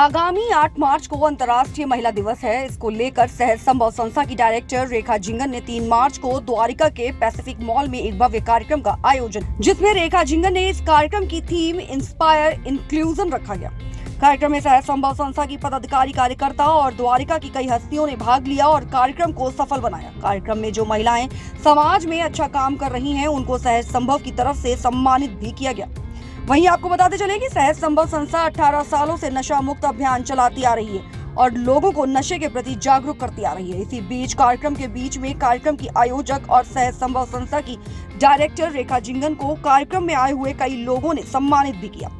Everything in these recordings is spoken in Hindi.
आगामी 8 मार्च को अंतर्राष्ट्रीय महिला दिवस है। इसको लेकर सहज संभव संस्था की डायरेक्टर रेखा जिंगन ने 3 मार्च को द्वारिका के पैसिफिक मॉल में एक भव्य कार्यक्रम का आयोजन, जिसमें रेखा जिंगन ने इस कार्यक्रम की थीम इंस्पायर इंक्लूजन रखा गया। कार्यक्रम में सहज संभव संस्था की पदाधिकारी, कार्यकर्ता और द्वारिका की कई हस्तियों ने भाग लिया और कार्यक्रम को सफल बनाया। कार्यक्रम में जो महिलाएं समाज में अच्छा काम कर रही हैं, उनको सहज संभव की तरफ से सम्मानित भी किया गया। वहीं आपको बताते चले कि सहज संभव संस्था 18 सालों से नशा मुक्त अभियान चलाती आ रही है और लोगों को नशे के प्रति जागरूक करती आ रही है। इसी बीच कार्यक्रम के बीच में कार्यक्रम की आयोजक और सहज संभव संस्था की डायरेक्टर रेखा जिंगन को कार्यक्रम में आए हुए कई लोगों ने सम्मानित भी किया।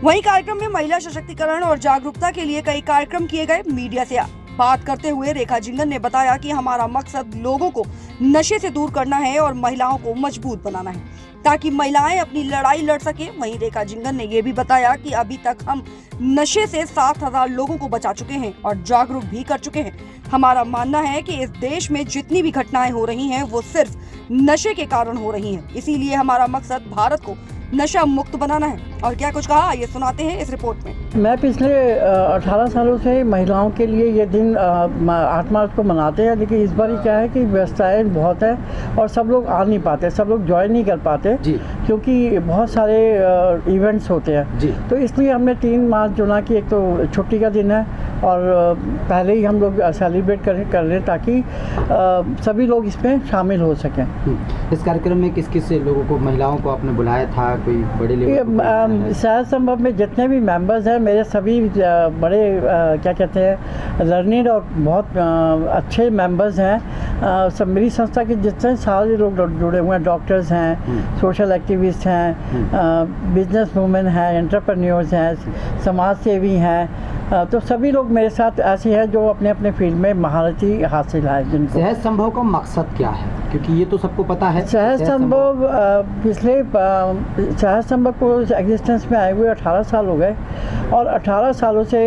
वहीं कार्यक्रम में महिला सशक्तिकरण और जागरूकता के लिए कई कार्यक्रम किए गए। मीडिया से बात करते हुए रेखा जिंगन ने बताया कि हमारा मकसद लोगों को नशे से दूर करना है और महिलाओं को मजबूत बनाना है, ताकि महिलाएं अपनी लड़ाई लड़ सके। वहीं रेखा जिंगन ने ये भी बताया कि अभी तक हम नशे से 7,000 लोगों को बचा चुके हैं और जागरूक भी कर चुके हैं। हमारा मानना है कि इस देश में जितनी भी घटनाएं हो रही हैं, वो सिर्फ नशे के कारण हो रही हैं। इसीलिए हमारा मकसद भारत को नशा मुक्त बनाना है। और क्या कुछ कहा, ये सुनाते हैं इस रिपोर्ट में। मैं पिछले 18 सालों से महिलाओं के लिए ये दिन 8 मार्च को मनाते हैं, लेकिन इस बार क्या है कि व्यस्तताएं बहुत है और सब लोग आ नहीं पाते, सब लोग ज्वाइन नहीं कर पाते क्योंकि बहुत सारे इवेंट्स होते हैं जी। तो इसलिए हमने 3 मार्च चुना कि एक तो छुट्टी का दिन है और पहले ही हम लोग सेलिब्रेट कर रहे ताकि सभी लोग इसमें शामिल हो सकें। इस कार्यक्रम में किस किस लोगों को, महिलाओं को आपने बुलाया था? कोई बड़े लेवल सहज संभव में जितने भी मेंबर्स हैं मेरे सभी बड़े क्या कहते हैं लर्निंग और बहुत अच्छे मेंबर्स हैं। सब मेरी संस्था के जितने सारे लोग जुड़े हुए हैं, डॉक्टर्स हैं, सोशल एक्टिविस्ट हैं, बिजनेस वुमेन हैं, एंटरप्रेन्योर्स हैं, समाज सेवी हैं, तो सभी लोग मेरे साथ ऐसे हैं जो अपने अपने फील्ड में महारती हासिल है। जिनको सहज संभव का मकसद क्या है, क्योंकि ये तो सबको पता है। सहज संभव पिछले सहज संभव को एग्जिस्टेंस में आए हुए 18 साल हो गए और 18 सालों से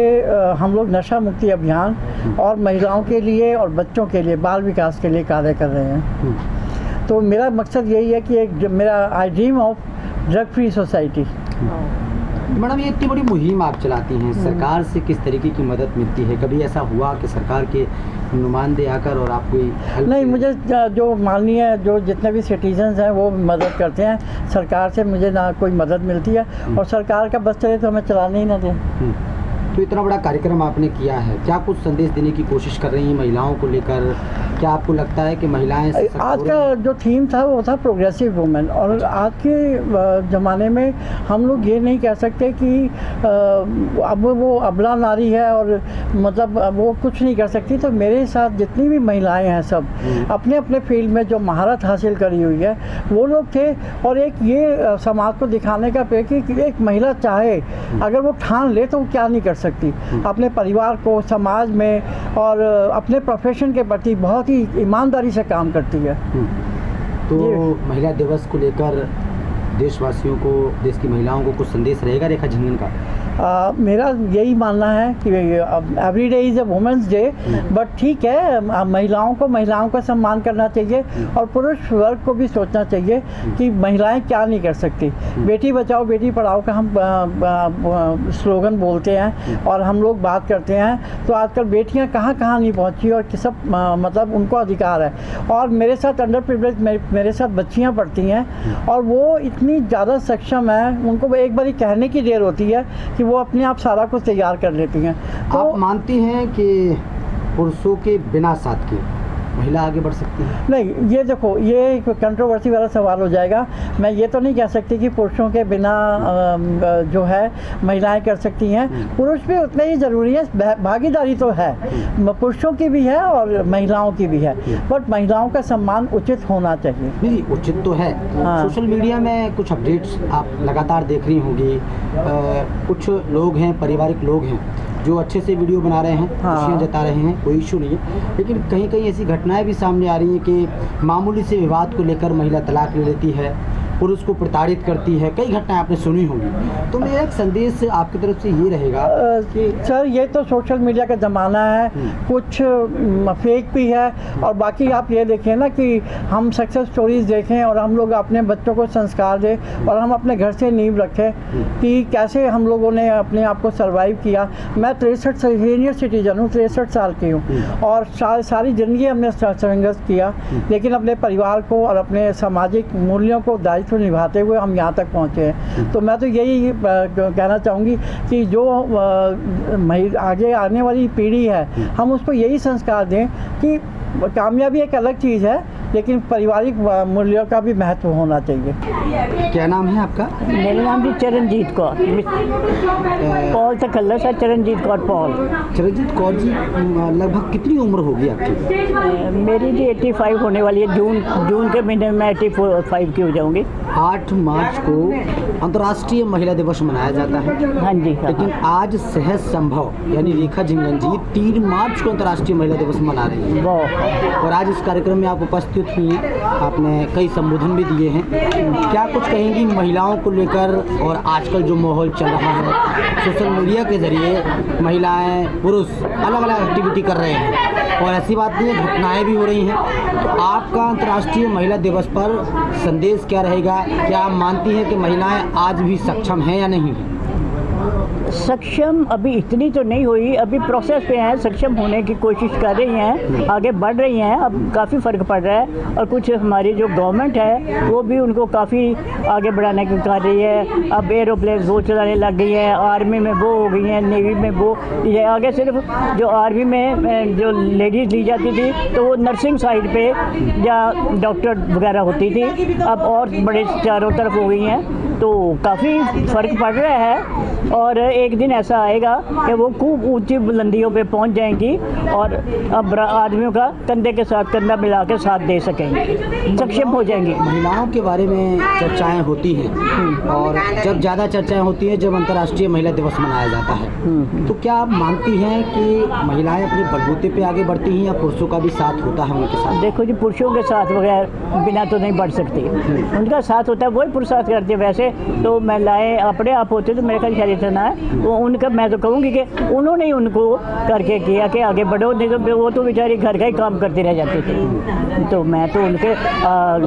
हम लोग नशा मुक्ति अभियान और महिलाओं के लिए और बच्चों के लिए, बाल विकास के लिए कार्य कर रहे हैं। तो मेरा मकसद यही है कि एक मेरा आई dream of drug free society. Madam, ये इतनी बड़ी मुहिम आप चलाती हैं, सरकार से किस तरीके की मदद मिलती है? कभी ऐसा हुआ कि सरकार के नुमाइंदे आकर और आपको नहीं, मुझे जो माननीय जो जितने भी सिटीजन्स हैं वो मदद करते हैं। सरकार से मुझे ना कोई मदद मिलती है और सरकार का बस चले तो हमें चलाने ही ना दें। तो इतना बड़ा कार्यक्रम आपने किया है, क्या कुछ संदेश देने की कोशिश कर रही हैं महिलाओं को लेकर? क्या आपको लगता है कि महिलाएं आज का जो थीम था वो था प्रोग्रेसिव वुमेन, और आज के ज़माने में हम लोग ये नहीं कह सकते कि अब वो अबला नारी है और मतलब वो कुछ नहीं कर सकती। तो मेरे साथ जितनी भी महिलाएं हैं सब अपने अपने फील्ड में जो महारत हासिल करी हुई है वो लोग थे। और एक ये समाज को दिखाने का पे कि एक महिला चाहे अगर वो ठान ले तो वो क्या नहीं कर सकती, अपने परिवार को, समाज में और अपने प्रोफेशन के प्रति बहुत ही ईमानदारी से काम करती है। तो महिला दिवस को लेकर देशवासियों को, देश की महिलाओं को कुछ संदेश रहेगा रेखा जिंगन का? मेरा यही मानना है कि every day is a women's day, but ठीक है, महिलाओं का सम्मान करना चाहिए और पुरुष वर्ग को भी सोचना चाहिए कि महिलाएं क्या नहीं कर सकती। बेटी बचाओ बेटी पढ़ाओ का हम स्लोगन बोलते हैं और हम लोग बात करते हैं, तो आजकल बेटियां कहाँ कहाँ नहीं पहुंची और सब मतलब उनको अधिकार है। और मेरे साथ अंडर प्रिविलेज मेरे साथ बच्चियाँ पढ़ती हैं और वो इतनी ज़्यादा सक्षम है, उनको एक बार कहने की देर होती है कि वो अपने आप सारा कुछ तैयार कर लेती हैं। तो आप मानती हैं कि पुरुषों के बिना साथ के महिला आगे बढ़ सकती है? नहीं, ये देखो, ये एक कंट्रोवर्सी वाला सवाल हो जाएगा। मैं ये तो नहीं कह सकती कि पुरुषों के बिना जो है महिलाएं कर सकती हैं। पुरुष भी उतने ही ज़रूरी है, भागीदारी तो है, पुरुषों की भी है और महिलाओं की भी है, बट महिलाओं का सम्मान उचित होना चाहिए। नहीं, उचित तो है। सोशल मीडिया में कुछ अपडेट्स आप लगातार देख रही होंगी, कुछ लोग हैं, पारिवारिक लोग हैं जो अच्छे से वीडियो बना रहे हैं, खुशियाँ जता रहे हैं, कोई इशू नहीं है, लेकिन कहीं कहीं ऐसी घटनाएं भी सामने आ रही हैं कि मामूली से विवाद को लेकर महिला तलाक ले लेती है पुरुष को प्रताड़ित करती है, कई घटनाएं आपने सुनी होंगी। तो मेरा एक संदेश आपकी तरफ से ये रहेगा कि सर ये तो सोशल मीडिया का ज़माना है, कुछ फेक भी है और बाकी आप ये देखें ना कि हम सक्सेस स्टोरीज देखें और हम लोग अपने बच्चों को संस्कार दें और हम अपने घर से नींव रखें कि कैसे हम लोगों ने अपने आप को सर्वाइव किया। मैं 63 सीनियर सिटीजन हूँ, 63 साल की हूँ और सारी ज़िंदगी हमने संघर्ष किया, लेकिन अपने परिवार को और अपने सामाजिक मूल्यों को दायित्व निभाते हुए हम यहाँ तक पहुँचे हैं। तो मैं तो यही कहना चाहूँगी कि जो आगे आने वाली पीढ़ी है हम उसको यही संस्कार दें कि कामयाबी एक अलग चीज़ है, लेकिन पारिवारिक मूल्यों का भी महत्व होना चाहिए। क्या नाम है आपका? मेरा नाम भी चरणजीत कौर, पॉल से कल्ला सा, चरणजीत कौर पॉल। चरणजीत कौर जी, लगभग कितनी उम्र होगी आपकी? मेरी जी 85 होने वाली है। जून के महीने में 85 की हो जाऊंगी। 8 मार्च को अंतर्राष्ट्रीय महिला दिवस मनाया जाता है। हाँ जी, हाँ। लेकिन आज सहज संभव यानी रेखा जिंगन जी 3 मार्च को अंतर्राष्ट्रीय महिला दिवस मना रही हैं और आज इस कार्यक्रम में आप उपस्थित हुई, आपने कई संबोधन भी दिए हैं। क्या कुछ कहेंगी महिलाओं को लेकर और आजकल जो माहौल चल रहा है, सोशल मीडिया के जरिए महिलाएं पुरुष अलग अलग एक्टिविटी कर रहे हैं और ऐसी बात नहीं है, घटनाएं भी हो रही हैं, तो आपका अंतर्राष्ट्रीय महिला दिवस पर संदेश क्या रहेगा? क्या आप मानती हैं कि महिलाएं आज भी सक्षम हैं या नहीं? सक्षम अभी इतनी तो नहीं हुई, अभी प्रोसेस पे हैं, सक्षम होने की कोशिश कर रही हैं, आगे बढ़ रही हैं। अब काफ़ी फ़र्क पड़ रहा है और कुछ हमारी जो गवर्नमेंट है वो भी उनको काफ़ी आगे बढ़ाने की कर रही है। अब एरोप्लेन वो चलाने लग गई है, आर्मी में वो हो गई हैं, नेवी में वो। ये आगे सिर्फ जो आर्मी में जो लेडीज़ ली जाती थी तो वो नर्सिंग साइड पे या डॉक्टर वगैरह होती थी, अब और बड़े चारों तरफ हो गई हैं, तो काफ़ी फ़र्क पड़ रहा है। और एक दिन ऐसा आएगा कि वो खूब ऊंची बुलंदियों पे पहुंच जाएंगी और अब आदमियों का कंधे के साथ कंधा मिला के साथ दे सकेंगे, सक्षम हो जाएंगी। महिलाओं के बारे में चर्चाएं होती हैं और जब ज़्यादा चर्चाएं होती हैं जब अंतर्राष्ट्रीय महिला दिवस मनाया जाता है, तो क्या आप मानती हैं कि महिलाएं अपने बलबूते पे आगे बढ़ती हैं या पुरुषों का भी साथ होता है उनके साथ? देखो जी, पुरुषों के साथ बगैर बिना तो नहीं बढ़ सकती, उनका साथ होता है, वही पुरुषार्थ करते हैं। वैसे तो महिलाएं अपने आप होते तो मेरे ख्याल शायद इतना है वो उनका, मैं तो कहूँगी कि उन्होंने ही उनको करके किया कि आगे बढ़ो, नहीं तो वो तो बेचारी घर का ही काम करती रह जाती थी। तो मैं तो उनके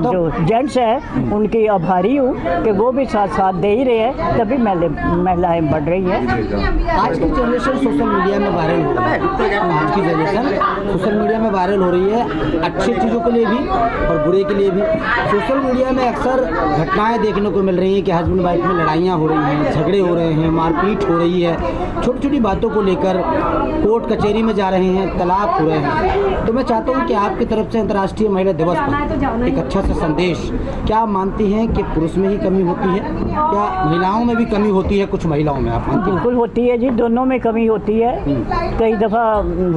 जो जेंट्स हैं उनकी आभारी हूँ कि वो भी साथ दे ही रहे हैं, तभी महिलाएं बढ़ रही हैं। आज की जनरेशन सोशल मीडिया में वायरल हो रही है, आज की जनरेशन सोशल मीडिया में वायरल हो रही है, अच्छी चीज़ों के लिए भी और बुरे के लिए भी। सोशल मीडिया में अक्सर घटनाएं देखने को मिल रही हैं कि हस्बैंड वाइफ में लड़ाइयाँ हो रही हैं, झगड़े हो रहे हैं, मारपीट हो रही है, छोटी छोटी बातों को लेकर कोर्ट कचहरी में जा रहे हैं, तलाक हो रहे हैं। तो मैं चाहता हूँ कि आपकी तरफ से अंतर्राष्ट्रीय महिला दिवस पर एक अच्छा सा संदेश, क्या आप मानती हैं कि पुरुष में ही कमी होती है या महिलाओं में भी कमी होती है? कुछ महिलाओं में आप मानती हैं? बिल्कुल होती है जी, दोनों में कमी होती है। कई दफ़ा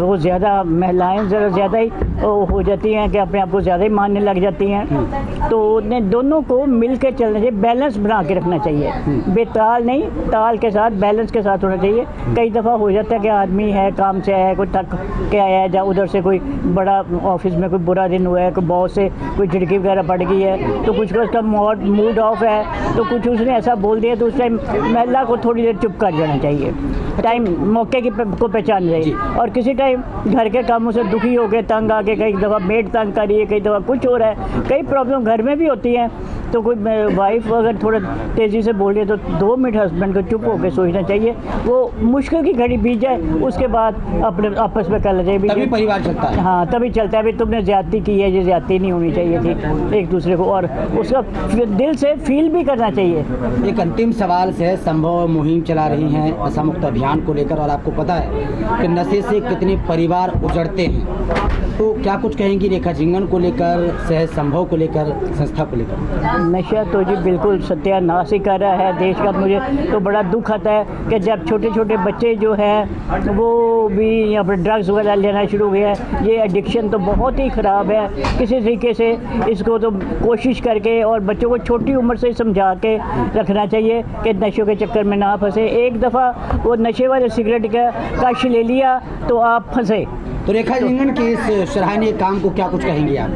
वो ज़्यादा महिलाएं ज़्यादा ही हो जाती हैं कि अपने आप को ज़्यादा ही मानने लग जाती हैं, तो दोनों को मिल के चलना चाहिए, बैलेंस बना के रखना चाहिए, बेताल नहीं, ताल के साथ बैलेंस के साथ होना चाहिए। कई दफ़ा हो जाता है कि आदमी है, काम से आया है, कोई थक के आया है, या उधर से कोई बड़ा ऑफिस में कोई बुरा दिन हुआ है, कोई बॉस से कोई झिड़की वगैरह पड़ गई है, तो कुछ का उसका मूड ऑफ है, तो कुछ उसने ऐसा बोल दिया, तो उस टाइम महिला को थोड़ी देर चुप कर जाना चाहिए, टाइम मौके की को पहचान चाहिए। और किसी टाइम घर के कामों से दुखी हो गए, तंग आ गए, कई दफ़ा मेड तंग कर रही है, कई दफ़ा कुछ हो रहा है, कई प्रॉब्लम घर में भी होती हैं, तो कोई वाइफ अगर थोड़ा तेज़ी से बोल रही है तो 2 मिनट हस्बैंड को चुप होकर सोचना चाहिए, वो मुश्किल की घड़ी बीत जाए, उसके बाद अपने आपस में कर लेना चाहिए, तभी परिवार चलता है। हाँ, तभी चलता है। अभी तुमने ज्यादती की है, ये ज्यादती नहीं होनी चाहिए थी एक दूसरे को, और उसका दिल से फील भी करना चाहिए। एक अंतिम सवाल से, संभव मुहिम चला रही हैं नशा मुक्त अभियान को लेकर और आपको पता है कि नशे से कितने परिवार उजड़ते हैं, तो क्या कुछ कहेंगी रेखा जिंगन को लेकर, सहज संभव को लेकर, संस्था को लेकर? नशा तो जी बिल्कुल सत्यानाश ही कर रहा है देश का। मुझे तो बड़ा दुख आता है कि जब छोटे छोटे बच्चे जो हैं वो भी अपने ड्रग्स वगैरह लेना शुरू हो गया है। ये एडिक्शन तो बहुत ही ख़राब है, किसी तरीके से इसको तो कोशिश करके और बच्चों को छोटी उम्र से समझा के रखना चाहिए कि नशों के चक्कर में ना फंसे। एक दफ़ा वो नशे वाले सिगरेट का कश ले लिया तो आप फंसे, तो रेखा जिंगन के इस सराहनीय काम को क्या कुछ कहेंगे आप?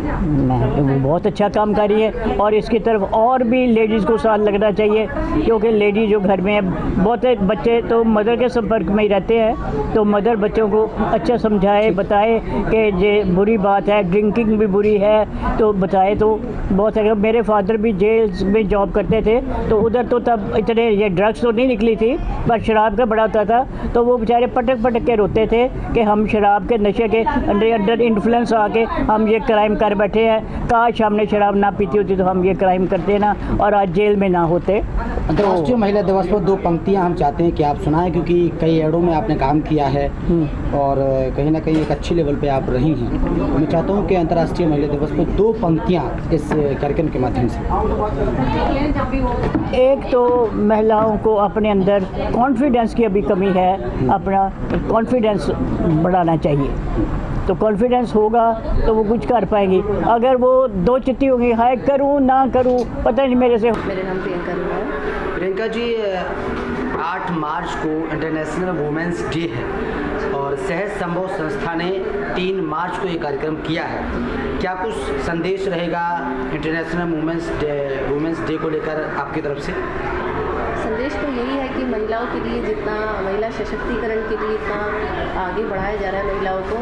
वो बहुत अच्छा काम कर रही है और इसकी तरफ और भी लेडीज़ को साथ लगना चाहिए, क्योंकि लेडीज़ जो घर में है, बहुत बच्चे तो मदर के संपर्क में ही रहते हैं, तो मदर बच्चों को अच्छा समझाए, बताए कि ये बुरी बात है, ड्रिंकिंग भी बुरी है, तो बताए तो बहुत है। मेरे फादर भी जेल में जॉब करते थे, तो उधर तो तब इतने ये ड्रग्स तो नहीं निकली थी, पर शराब का बड़ा होता था, तो वो बेचारे पटक पटक के रोते थे कि हम शराब के नशे के अंडर इन्फ्लुएंस आके हम ये क्राइम कर बैठे हैं, काश हमने शराब ना पीती होती तो हम ये क्राइम करते ना और आज जेल में ना होते। अंतर्राष्ट्रीय महिला दिवस पर 2 पंक्तियां हम चाहते हैं कि आप सुनाएं, क्योंकि कई एडों में आपने काम किया है और कहीं ना कहीं एक अच्छी लेवल पे आप रही हैं। मैं चाहता हूं कि अंतर्राष्ट्रीय महिला दिवस पर 2 पंक्तियां इस कार्यक्रम के माध्यम से। एक तो महिलाओं को अपने अंदर कॉन्फिडेंस की अभी कमी है, अपना कॉन्फिडेंस बढ़ाना चाहिए, तो कॉन्फिडेंस होगा तो वो कुछ कर पाएंगी। अगर वो दो चिट्ठी होगी, हाय करूँ ना करूँ पता नहीं मेरे से। मेरा नाम प्रियंका है। प्रियंका जी, 8 मार्च को इंटरनेशनल वुमेंस डे है और सहज संभव संस्था ने 3 मार्च को ये कार्यक्रम किया है। क्या कुछ संदेश रहेगा इंटरनेशनल वुमेंस डे को लेकर आपकी तरफ से? संदेश तो यही है कि महिलाओं के लिए जितना महिला सशक्तिकरण के लिए इतना आगे बढ़ाया जा रहा है महिलाओं को,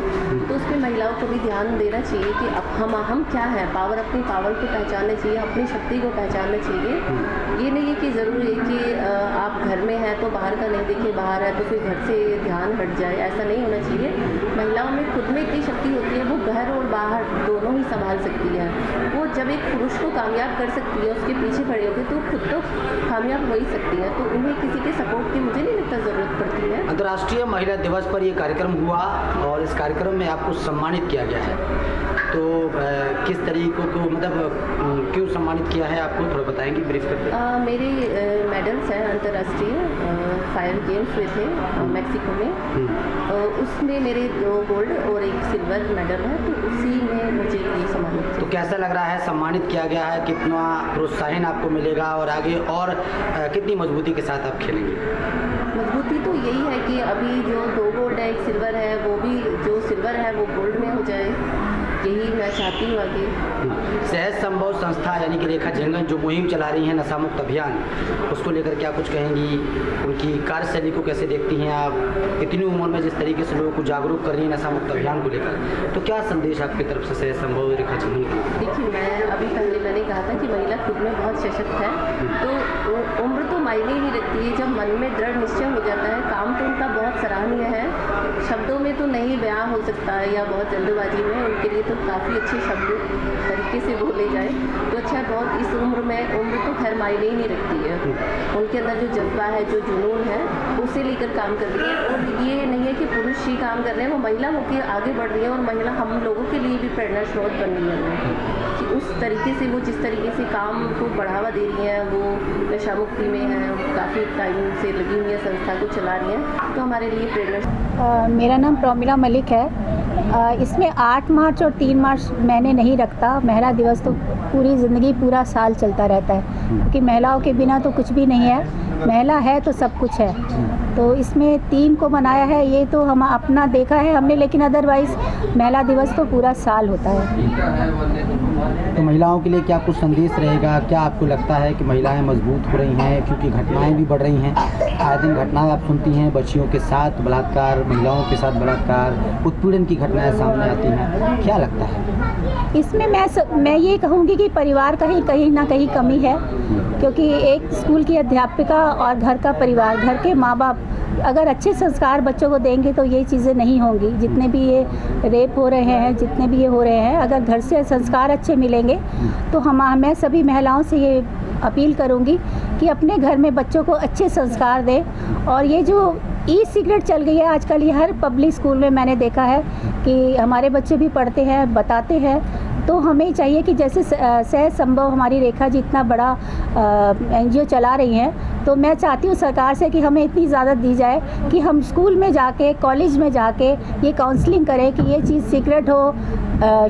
तो उसमें महिलाओं को भी ध्यान देना चाहिए कि अब हम क्या हैं, अपनी पावर को पहचानना चाहिए, अपनी शक्ति को पहचानना चाहिए। ये नहीं है कि ज़रूरी है कि आप घर में हैं तो बाहर का नहीं देखिए, बाहर है तो फिर घर से ध्यान हट जाए, ऐसा नहीं होना चाहिए। महिलाओं में खुद में इतनी शक्ति होती है, वो घर और बाहर दोनों ही संभाल सकती है। वो जब एक पुरुष को कामयाब कर सकती है, उसके पीछे खड़े होकर, तो खुद तो कामयाब हो ही सकती है, तो उन्हें किसी के सपोर्ट की मुझे नहीं लगता ज़रूरत पड़ती है। अंतर्राष्ट्रीय महिला दिवस पर यह कार्यक्रम हुआ और इस कार्यक्रम में आपको सम्मानित किया गया है, तो किस तरीकों को मतलब क्यों सम्मानित किया है आपको थोड़ा बताएंगे ब्रीफ करके? मेरे मेडल्स हैं अंतर्राष्ट्रीय 5 गेम्स हुए थे मैक्सिको में, उसमें मेरे 2 गोल्ड और 1 सिल्वर मेडल है, तो उसी में मुझे ये सम्मानित किया। तो कैसा लग रहा है, सम्मानित किया गया है, कितना प्रोत्साहन आपको मिलेगा और आगे और कितनी मजबूती के साथ आप खेलेंगे? मजबूती तो यही है कि अभी जो 2 गोल्ड है 1 सिल्वर है, वो भी जो सिल्वर है वो गोल्ड में हो जाए, यही मैं चाहती हूँ आगे। सहज संभव संस्था यानी कि रेखा जिंगन जो मुहिम चला रही हैं नशा मुक्त अभियान, उसको लेकर क्या कुछ कहेंगी? उनकी कार्यशैली को कैसे देखती हैं आप? इतनी उम्र में जिस तरीके से लोगों को जागरूक कर रही हैं नशा मुक्त अभियान को लेकर, तो क्या संदेश आपकी तरफ से सहज संभव रेखा जिंगन को? देखिए, मैं अभी पहले मैंने कहा था कि महिला खुद में बहुत सशक्त है, तो उम्र तो मायने ही नहीं रखती है। जब मन में दृढ़ निश्चय हो जाता है, काम तो उनका बहुत सराहनीय है, शब्दों में तो नहीं बयां हो सकता है या बहुत जल्दबाजी में, उनके लिए तो काफ़ी अच्छे शब्द तरीके से बोले जाए तो अच्छा है। बहुत इस उम्र में, उम्र तो खैर मायने ही नहीं रखती है, उनके अंदर जो जज्बा है, जो जुनून है, उसे लेकर काम कर रही है। और ये नहीं है कि पुरुष ही काम कर रहे हैं, वो महिला होकर आगे बढ़ रही है और महिला हम लोगों के लिए भी प्रेरणा स्रोत बन रही है कि उस तरीके से वो जिस तरीके से काम को बढ़ावा दे रही हैं, वो नशा मुक्ति में है, काफ़ी टाइम से लगी हुई है, संस्था को चला रही हैं, तो हमारे लिए प्रेरणा। मेरा नाम प्रोमिला मलिक है। इसमें 8 मार्च और 3 मार्च मैंने नहीं रखता। महिला दिवस तो पूरी ज़िंदगी पूरा साल चलता रहता है, क्योंकि महिलाओं के बिना तो कुछ भी नहीं है, महिला है तो सब कुछ है। तो इसमें 3 को मनाया है, ये तो हम अपना देखा है हमने, लेकिन अदरवाइज़ महिला दिवस तो पूरा साल होता है। तो महिलाओं के लिए क्या कुछ संदेश रहेगा? क्या आपको लगता है कि महिलाएं मजबूत हो रही हैं, क्योंकि घटनाएं भी बढ़ रही हैं, आए दिन घटनाएं आप सुनती हैं, बच्चियों के साथ बलात्कार, महिलाओं के साथ बलात्कार, उत्पीड़न की घटनाएं सामने आती हैं, क्या लगता है? इसमें मैं ये कहूँगी कि परिवार का ही कहीं ना कहीं कमी है, क्योंकि एक स्कूल की अध्यापिका और घर का परिवार, घर के माँ बाप अगर अच्छे संस्कार बच्चों को देंगे तो ये चीज़ें नहीं होंगी। जितने भी ये रेप हो रहे हैं, जितने भी ये हो रहे हैं, अगर घर से संस्कार अच्छे मिलेंगे तो मैं सभी महिलाओं से ये अपील करूँगी कि अपने घर में बच्चों को अच्छे संस्कार दें। और ये जो ई-सिगरेट चल गई है आजकल, ये हर पब्लिक स्कूल में मैंने देखा है कि हमारे बच्चे भी पढ़ते हैं, बताते हैं, तो हमें चाहिए कि जैसे सहज संभव हमारी रेखा जी इतना बड़ा NGO चला रही हैं, तो मैं चाहती हूँ सरकार से कि हमें इतनी ज़्यादा दी जाए कि हम स्कूल में जाके, कॉलेज में जाके ये काउंसलिंग करें कि ये चीज़ सिगरेट हो,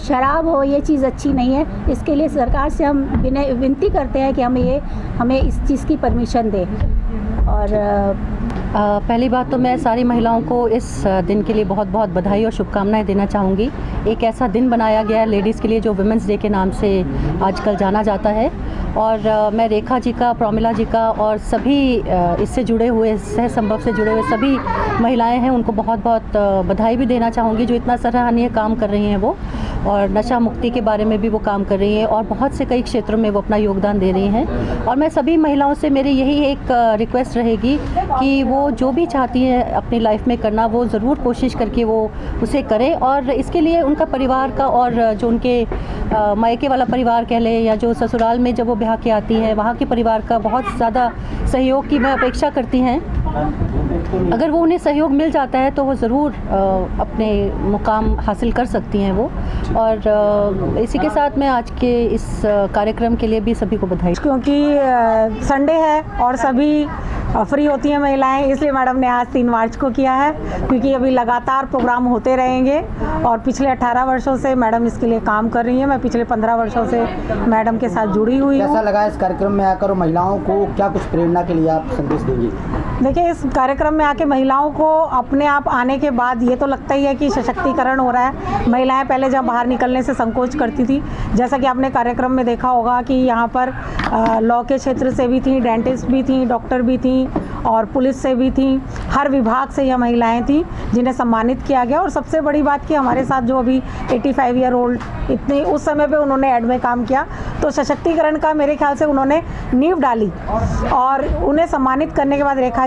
शराब हो, ये चीज़ अच्छी नहीं है। इसके लिए सरकार से हम विनती करते हैं कि हमें इस चीज़ की परमिशन दें। और पहली बात तो मैं सारी महिलाओं को इस दिन के लिए बहुत बहुत बधाई और शुभकामनाएं देना चाहूँगी। एक ऐसा दिन बनाया गया है लेडीज़ के लिए जो वुमेंस डे के नाम से आजकल जाना जाता है, और मैं रेखा जी का, प्रमिला जी का और सभी इससे जुड़े हुए, सह संभव से जुड़े हुए सभी महिलाएं हैं, उनको बहुत बहुत बधाई भी देना चाहूँगी जो इतना सराहनीय काम कर रही हैं वो, और नशा मुक्ति के बारे में भी वो काम कर रही हैं और बहुत से कई क्षेत्रों में वो अपना योगदान दे रही हैं। और मैं सभी महिलाओं से मेरी यही एक रिक्वेस्ट रहेगी कि वो जो भी चाहती हैं अपनी लाइफ में करना, वो ज़रूर कोशिश करके वो उसे करें, और इसके लिए उनका परिवार का और जो उनके मायके वाला परिवार कह लें या जो ससुराल में जब वो ब्याह के आती हैं वहाँ के परिवार का बहुत ज़्यादा सहयोग की मैं अपेक्षा करती हैं। अगर वो उन्हें सहयोग मिल जाता है तो वो ज़रूर अपने मुकाम हासिल कर सकती हैं वो। और इसी के साथ मैं आज के इस कार्यक्रम के लिए भी सभी को बधाई, क्योंकि संडे है और सभी फ्री होती हैं महिलाएं, इसलिए मैडम ने आज 3 मार्च को किया है, क्योंकि अभी लगातार प्रोग्राम होते रहेंगे और पिछले 18 वर्षों से मैडम इसके लिए काम कर रही हैं। मैं पिछले 15 वर्षों से मैडम के साथ जुड़ी हुई हूँ। कैसा लगा इस कार्यक्रम में आकर, महिलाओं को क्या कुछ प्रेरणा के लिए आप संदेश देंगी? देखिए, इस कार्यक्रम में आके महिलाओं को अपने आप आने के बाद ये तो लगता ही है कि सशक्तिकरण हो रहा है। महिलाएं पहले जब बाहर निकलने से संकोच करती थी, जैसा कि आपने कार्यक्रम में देखा होगा कि यहाँ पर लॉ के क्षेत्र से भी थी, डेंटिस्ट भी थी, डॉक्टर भी थी और पुलिस से भी थी, हर विभाग से यह महिलाएं थी जिन्हें सम्मानित किया गया। और सबसे बड़ी बात कि हमारे साथ जो अभी 85 ईयर ओल्ड, इतनी उस समय पे उन्होंने एड में काम किया, तो सशक्तिकरण का मेरे ख्याल से उन्होंने नींव डाली और उन्हें सम्मानित करने के बाद रेखा